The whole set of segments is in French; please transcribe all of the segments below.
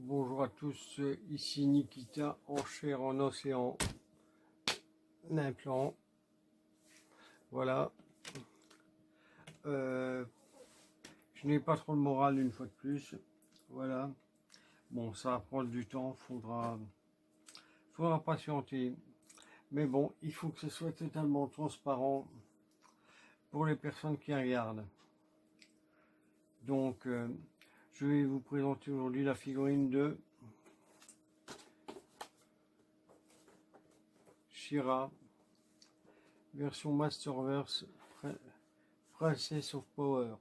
Bonjour à tous, ici Nikita en chair en océan implant. Voilà. Je n'ai pas trop le moral une fois de plus. Voilà. Bon, ça va prendre du temps, faudra patienter. Mais bon, il faut que ce soit totalement transparent pour les personnes qui regardent. Donc, je vais vous présenter aujourd'hui la figurine de She-Ra, version Masterverse Princess of Power.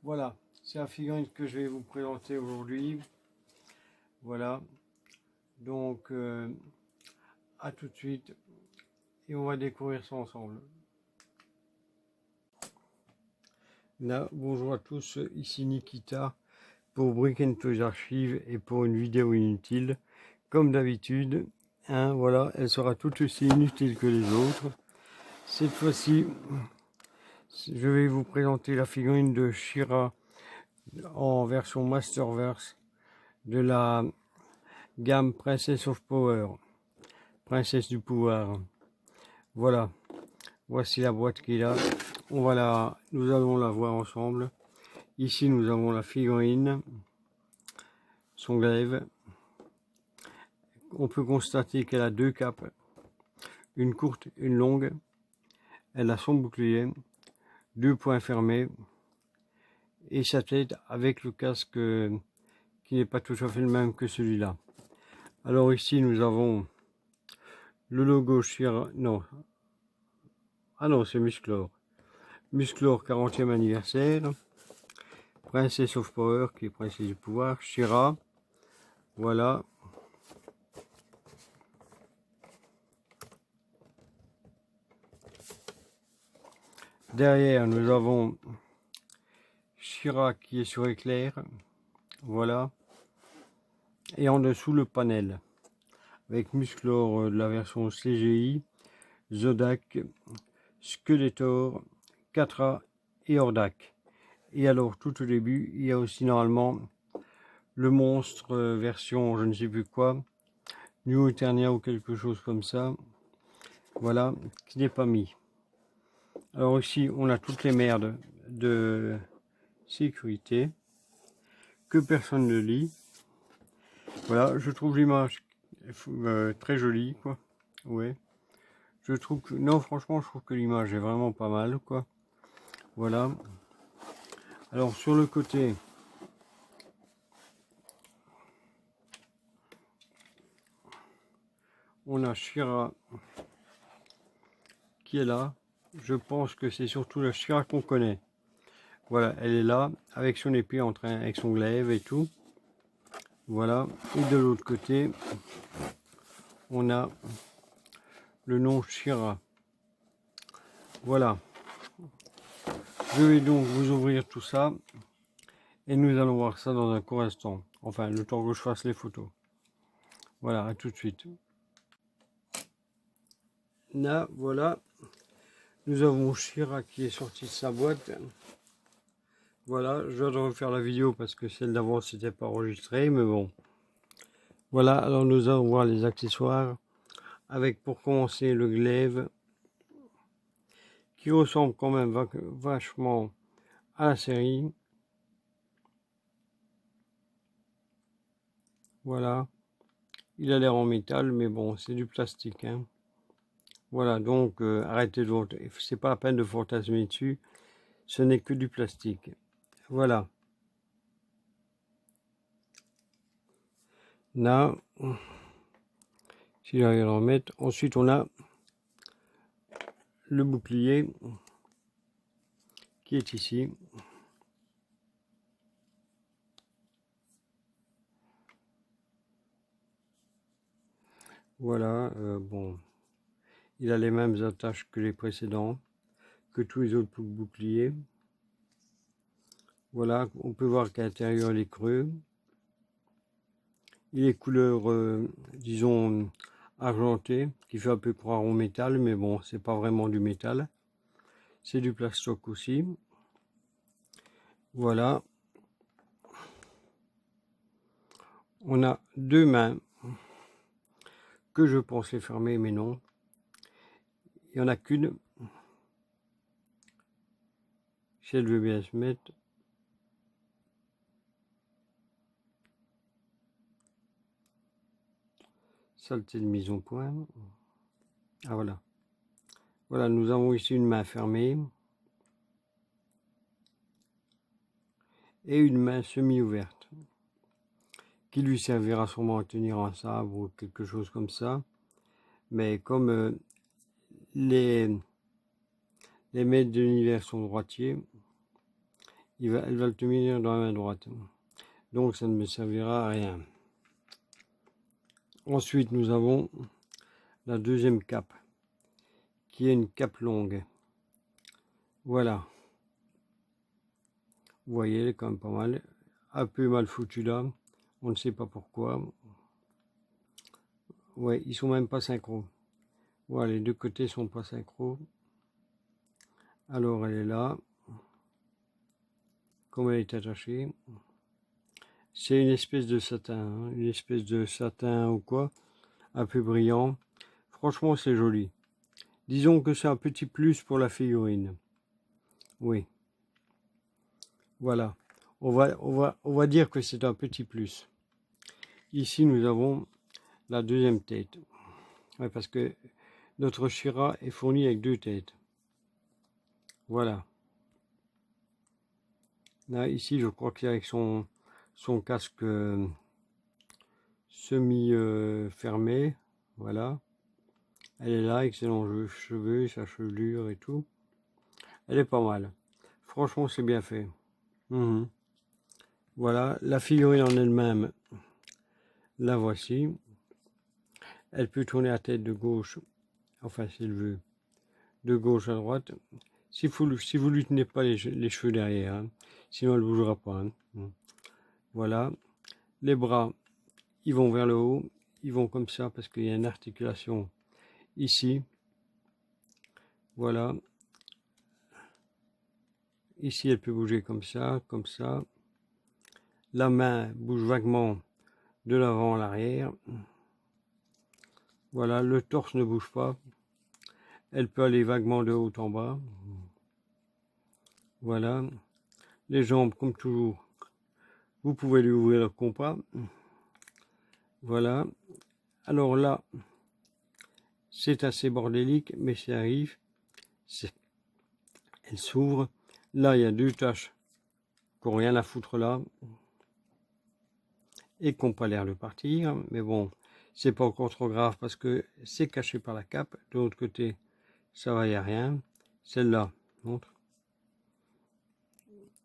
Voilà, c'est la figurine que je vais vous présenter aujourd'hui. Voilà, donc à tout de suite et on va découvrir ça ensemble. Là, bonjour à tous, ici Nikita pour Brick & Toys Archive et pour une vidéo inutile. Comme d'habitude, hein, voilà, elle sera tout aussi inutile que les autres. Cette fois-ci, je vais vous présenter la figurine de She-Ra en version Masterverse de la gamme Princess of Power, princesse du pouvoir. Voilà, voici la boîte qu'il a. Nous allons la voir ensemble. Ici, nous avons la figurine, son glaive. On peut constater qu'elle a deux capes, une courte, une longue. Elle a son bouclier, deux poings fermés et sa tête avec le casque qui n'est pas tout à fait le même que celui-là. Alors ici, nous avons le logo She-Ra, non, ah non, c'est Musclor. Musclor 40e anniversaire. Princess of Power, qui est princesse du pouvoir. She-Ra. Voilà. Derrière, nous avons She-Ra qui est sur éclair. Voilà. Et en dessous, le panel. Avec Musclor de la version CGI, Zodak, Skeletor, Catra et Hordak. Et alors, tout au début, il y a aussi normalement le monstre version je ne sais plus quoi, New Eternia ou quelque chose comme ça. Voilà, qui n'est pas mis. Alors ici, on a toutes les merdes de sécurité que personne ne lit. Voilà, je trouve l'image très jolie, quoi. Ouais. Je trouve que, non, franchement, je trouve que l'image est vraiment pas mal, quoi. Voilà. Alors sur le côté, on a She-Ra qui est là. Je pense que c'est surtout la She-Ra qu'on connaît. Voilà, elle est là, avec son épée en train, avec son glaive et tout. Voilà. Et de l'autre côté, on a le nom She-Ra. Voilà. Je vais donc vous ouvrir tout ça. Et nous allons voir ça dans un court instant. Enfin, le temps que je fasse les photos. Voilà, à tout de suite. Là, voilà. Nous avons She-Ra qui est sorti de sa boîte. Voilà, je viens de refaire la vidéo parce que celle d'avant c'était pas enregistré, mais bon. Voilà, alors nous allons voir les accessoires. Avec pour commencer le glaive. Qui ressemble quand même vachement à la série. Voilà. Il a l'air en métal, mais bon, c'est du plastique, hein. Voilà, donc arrêtez de... C'est pas la peine de fantasmer dessus. Ce n'est que du plastique. Voilà. Là, si j'arrive à le remettre. Ensuite, on a le bouclier qui est ici. Voilà, bon. Il a les mêmes attaches que les précédents, que tous les autres boucliers. Voilà, on peut voir qu'à l'intérieur, il est creux. Il est couleur, disons, argenté, qui fait un peu croire au métal, mais bon, c'est pas vraiment du métal. C'est du plastoc aussi. Voilà. On a deux mains que je pense les fermer, mais non. Il n'y en a qu'une. Si elle veut bien se mettre. Saleté de mise au point. Ah voilà. Voilà, nous avons ici une main fermée. Et une main semi-ouverte. Qui lui servira sûrement à tenir un sabre ou quelque chose comme ça. Mais comme les maîtres de l'univers sont droitiers, elle va le tenir dans la main droite. Donc ça ne me servira à rien. Ensuite, nous avons la deuxième cape, qui est une cape longue. Voilà. Vous voyez, elle est quand même pas mal. Un peu mal foutue là. On ne sait pas pourquoi. Ouais, ils sont même pas synchro. Voilà, les deux côtés sont pas synchro. Alors elle est là. Comme elle est attachée. C'est une espèce de satin. Hein, une espèce de satin ou quoi. Un peu brillant. Franchement, c'est joli. Disons que c'est un petit plus pour la figurine. Oui. Voilà. On va dire que c'est un petit plus. Ici, nous avons la deuxième tête. Ouais, parce que notre She-Ra est fourni avec deux têtes. Voilà. Là, ici, je crois qu'il est avec son casque semi-fermé. Voilà. Elle est là, avec ses longs cheveux, sa chevelure et tout. Elle est pas mal. Franchement, c'est bien fait. Voilà. La figurine en elle-même, la voici. Elle peut tourner la tête de gauche, enfin, s'il veut, de gauche à droite. Si vous lui tenez pas les cheveux derrière, hein, sinon elle ne bougera pas. Hein. Voilà. Les bras, ils vont vers le haut, ils vont comme ça parce qu'il y a une articulation ici. Voilà. Ici, elle peut bouger comme ça, comme ça. La main bouge vaguement de l'avant à l'arrière. Voilà, le torse ne bouge pas. Elle peut aller vaguement de haut en bas. Voilà. Les jambes, comme toujours, vous pouvez lui ouvrir le compas. Voilà. Alors là, c'est assez bordélique, mais ça arrive. Elle s'ouvre. Là, il y a deux taches qui n'ont rien à foutre là. Et qui n'ont pas l'air de partir. Mais bon, c'est pas encore trop grave parce que c'est caché par la cape. De l'autre côté, ça va, il n'y a rien. Celle-là, montre.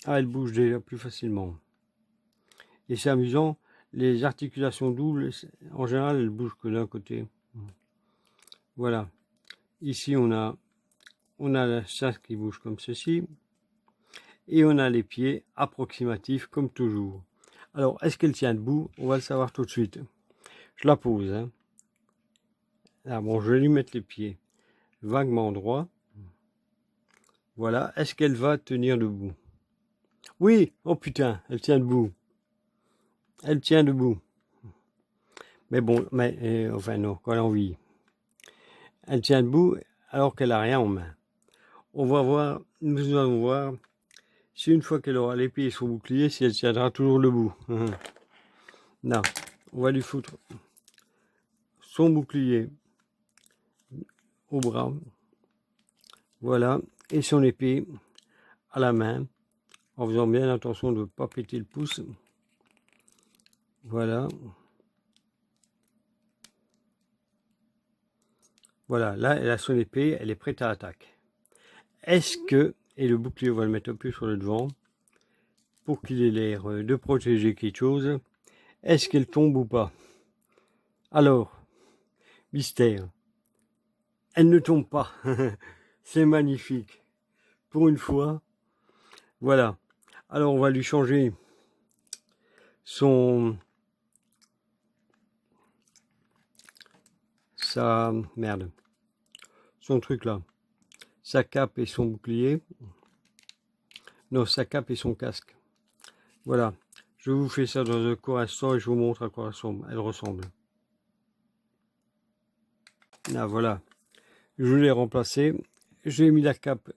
Ah, elle bouge déjà plus facilement. Et c'est amusant, les articulations doubles, en général, elles bougent que d'un côté. Voilà. Ici, on a ça qui bouge comme ceci. Et on a les pieds approximatifs comme toujours. Alors, est-ce qu'elle tient debout? On va le savoir tout de suite. Je la pose. Hein. Ah, bon, je vais lui mettre les pieds vaguement droits. Voilà. Est-ce qu'elle va tenir debout? Oui. Oh putain, elle tient debout. Elle tient debout. Mais bon, enfin non, quand elle a envie. Elle tient debout alors qu'elle n'a rien en main. On va voir, nous allons voir si une fois qu'elle aura l'épée et son bouclier, si elle tiendra toujours debout. Non, on va lui foutre son bouclier au bras, voilà, et son épée à la main, en faisant bien attention de ne pas péter le pouce. Voilà. Voilà, là, elle a son épée, elle est prête à l'attaque. Est-ce que, et le bouclier, on va le mettre un peu sur le devant, pour qu'il ait l'air de protéger quelque chose, est-ce qu'elle tombe ou pas? Alors, mystère. Elle ne tombe pas. C'est magnifique. Pour une fois. Voilà. Alors, on va lui changer son truc là, sa cape et son bouclier, non, sa cape et son casque. Voilà, Je vous fais ça dans un court instant et je vous montre à quoi elle ressemble. Là, voilà. Je l'ai remplacé. J'ai mis la cape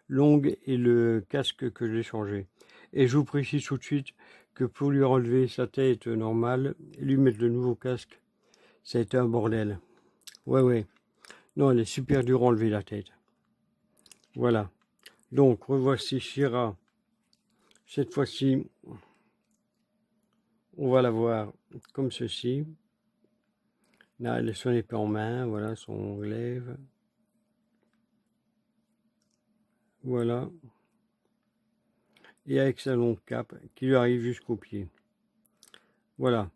longue et le casque que j'ai changé. Et je vous précise tout de suite que pour lui enlever sa tête normale et lui mettre le nouveau casque, ça a été un bordel. Ouais. Non, elle est super dure à enlever la tête. Voilà. Donc, revoici She-Ra. Cette fois-ci, on va la voir comme ceci. Là, elle est son épée en main. Voilà, son glaive. Voilà. Et avec sa longue cape qui lui arrive jusqu'au pied. Voilà.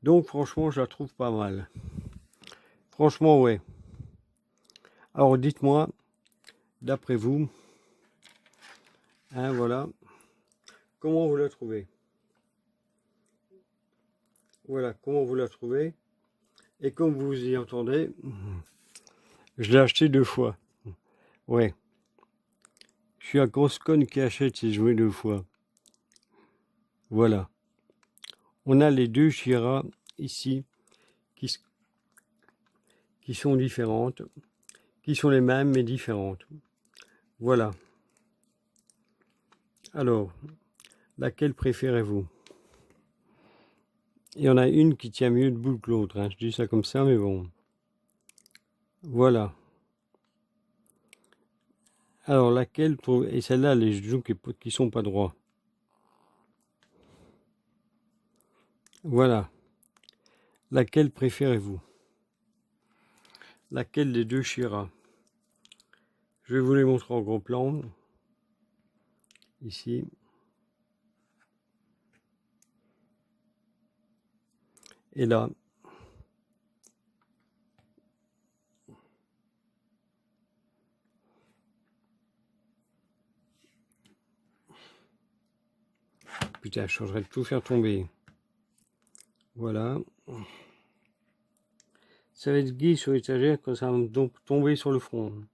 Donc, franchement, je la trouve pas mal. Franchement, ouais. Alors, dites-moi, d'après vous, hein, voilà, comment vous la trouvez? Voilà, comment vous la trouvez? Et comme vous y entendez, je l'ai acheté 2 fois. Ouais. Je suis un grosse conne qui achète ses jouets 2 fois. Voilà. On a les 2 She-Ra ici qui sont différentes, qui sont les mêmes mais différentes. Voilà. Alors, laquelle préférez-vous? Il y en a une qui tient mieux debout que l'autre, hein. Je dis ça comme ça, mais bon. Voilà. Alors, laquelle pour... Et celle-là, les genoux qui sont pas droits. Voilà. Laquelle préférez-vous? Laquelle des 2 She-Ra? Je vais vous les montrer en gros plan. Ici. Et là. Putain, je changerais de tout faire tomber. Voilà. Ça va être gay sur l'étagère quand ça va me tomber sur le front.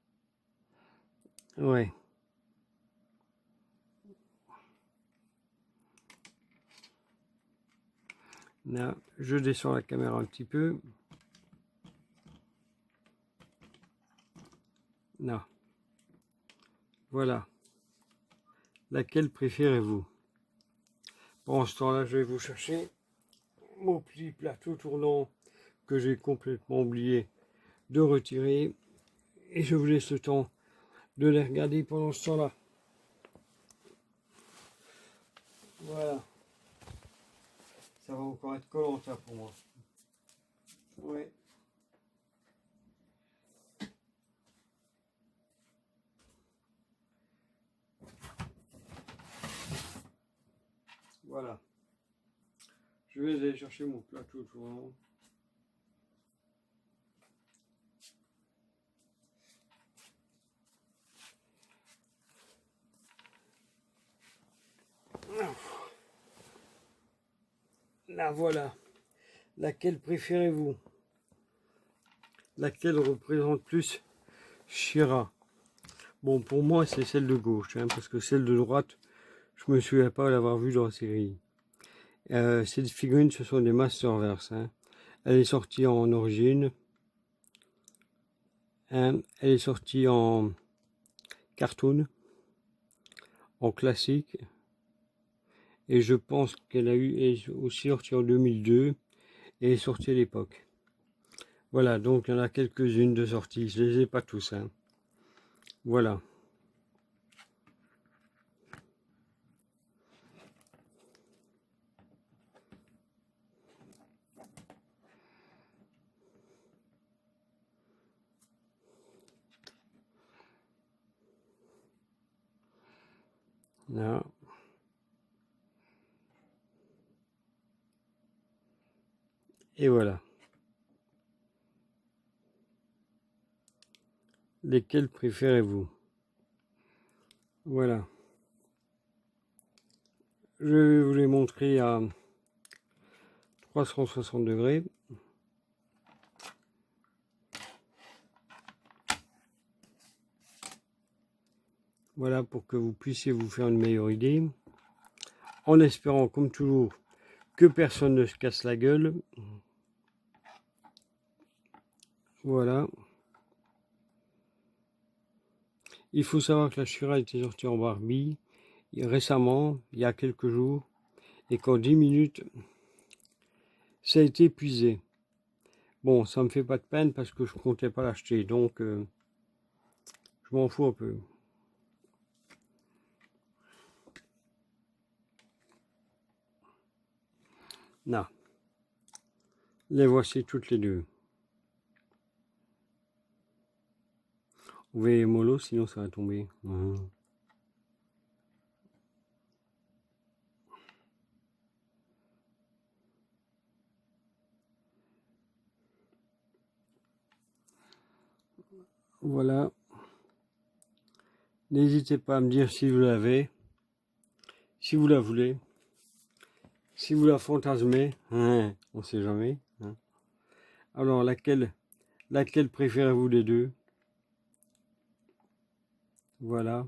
Ouais. Là, je descends la caméra un petit peu. Là. Voilà. Laquelle préférez-vous? Pendant ce temps-là, je vais vous chercher mon petit plateau tournant que j'ai complètement oublié de retirer. Et je vous laisse le temps de les regarder pendant ce temps-là. Voilà. Ça va encore être Koh-Lanta pour moi. Ouais. Voilà. Je vais aller chercher mon plateau tournant. Là, voilà. Laquelle préférez-vous? Laquelle représente plus She-Ra? Bon, pour moi, c'est celle de gauche, hein, parce que celle de droite, je me souviens pas l'avoir vue dans la série. Ces figurines, ce sont des Masterverse. Hein. Elle est sortie en origine. Hein, elle est sortie en cartoon, en classique. Et je pense qu'elle est aussi sortie en 2002 et est sortie à l'époque. Voilà, donc il y en a quelques-unes de sorties. Je les ai pas tous. Hein. Voilà. Là. Et voilà. Lesquels préférez-vous? Voilà. Je vais vous les montrer à 360 degrés. Voilà, pour que vous puissiez vous faire une meilleure idée. En espérant, comme toujours, que personne ne se casse la gueule. Voilà. Il faut savoir que la Shira était sortie en Barbie récemment, il y a quelques jours, et qu'en 10 minutes, ça a été épuisé. Bon, ça me fait pas de peine parce que je comptais pas l'acheter, donc je m'en fous un peu. Là, les voici toutes les deux. Vous voyez mollo, sinon ça va tomber. Voilà. N'hésitez pas à me dire si vous l'avez, si vous la voulez, si vous la fantasmez, hein, on sait jamais. Hein. Alors, laquelle préférez-vous des deux? Voilà.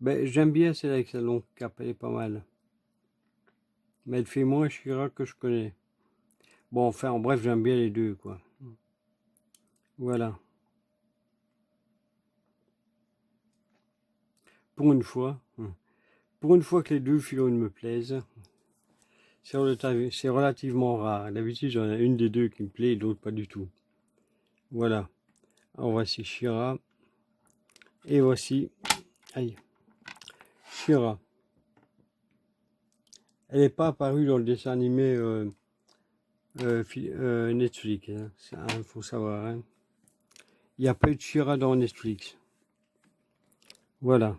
Ben, j'aime bien celle avec sa longue cape, elle est pas mal. Mais elle fait moins Shira que je connais. Bon, enfin, en bref, j'aime bien les deux, quoi. Voilà. Pour une fois. Pour une fois que les deux figurines me plaisent. C'est relativement rare. D'habitude, j'en ai une des deux qui me plaît et l'autre pas du tout. Voilà. Alors, voici Shira. Et voici... Aïe. Shira. Elle n'est pas apparue dans le dessin animé Netflix. Hein. Il faut savoir. Hein. Il n'y a pas eu de Shira dans Netflix. Voilà.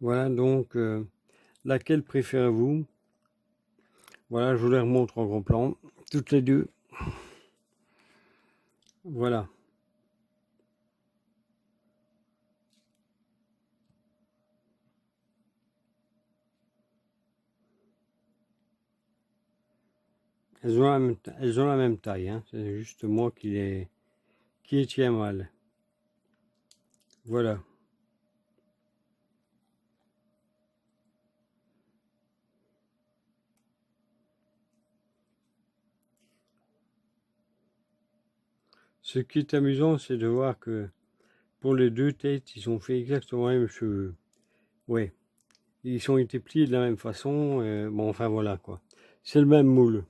Voilà donc, laquelle préférez-vous? Voilà, je vous les remontre en gros plan. Toutes les deux. Voilà. Elles ont la même taille. Hein. C'est juste moi qui les tiens mal. Voilà. Ce qui est amusant, c'est de voir que pour les deux têtes, ils ont fait exactement les mêmes cheveux. Ouais. Ils ont été pliés de la même façon. Bon, enfin voilà quoi. C'est le même moule.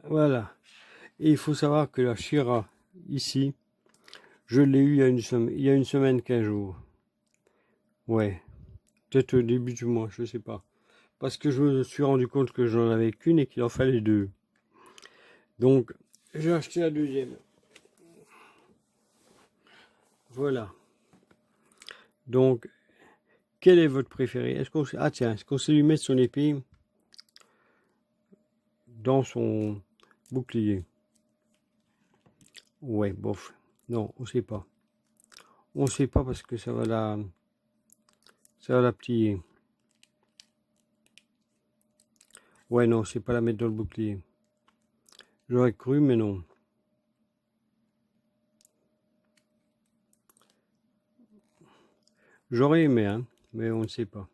Voilà. Et il faut savoir que la Shira, ici, je l'ai eu il y a une semaine, 15 jours. Ouais. Peut-être au début du mois, je sais pas. Parce que je me suis rendu compte que j'en avais qu'une et qu'il en fallait deux. Donc, j'ai acheté la deuxième. Voilà. Donc, quel est votre préféré? Est-ce qu'on sait lui mettre son épée dans son bouclier? Ouais, bof. Non, on sait pas. On sait pas parce que ça va la plier. Ouais, non, c'est pas la mettre dans le bouclier. J'aurais cru, mais non. J'aurais aimé, hein, mais on ne sait pas.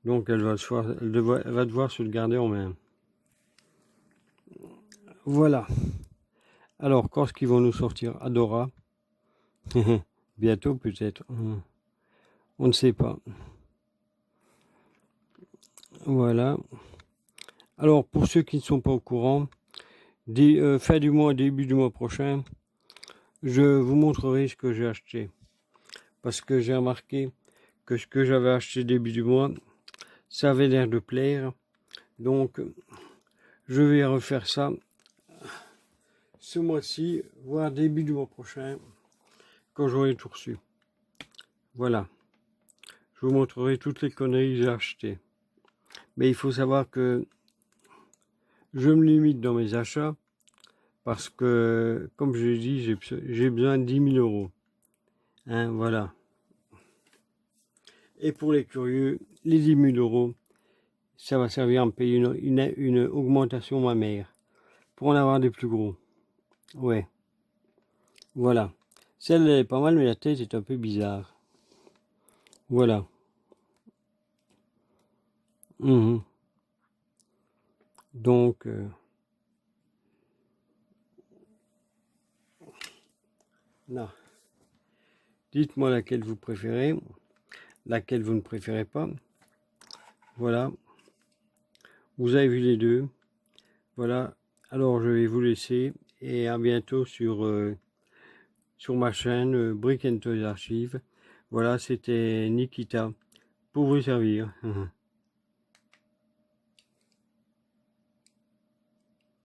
Donc, elle va devoir se le garder en main. Voilà. Alors, quand est-ce qu'ils vont nous sortir Adora? Bientôt, peut-être. On ne sait pas. Voilà. Alors, pour ceux qui ne sont pas au courant, fin du mois, début du mois prochain, je vous montrerai ce que j'ai acheté. Parce que j'ai remarqué que ce que j'avais acheté début du mois, ça avait l'air de plaire. Donc, je vais refaire ça ce mois-ci, voire début du mois prochain, quand j'aurai tout reçu. Voilà. Je vous montrerai toutes les conneries que j'ai achetées. Mais il faut savoir que je me limite dans mes achats parce que, comme je l'ai dit, j'ai besoin de 10 000 euros. Hein, voilà. Et pour les curieux, les 10 000 euros, ça va servir à me payer une augmentation mammaire pour en avoir des plus gros. Ouais, voilà. Celle est pas mal, mais la tête est un peu bizarre. Voilà. Mhm. Donc, là, dites-moi laquelle vous préférez, laquelle vous ne préférez pas. Voilà, vous avez vu les deux. Voilà, alors je vais vous laisser et à bientôt sur ma chaîne Brick and Toys Archive. Voilà, c'était Nikita pour vous servir.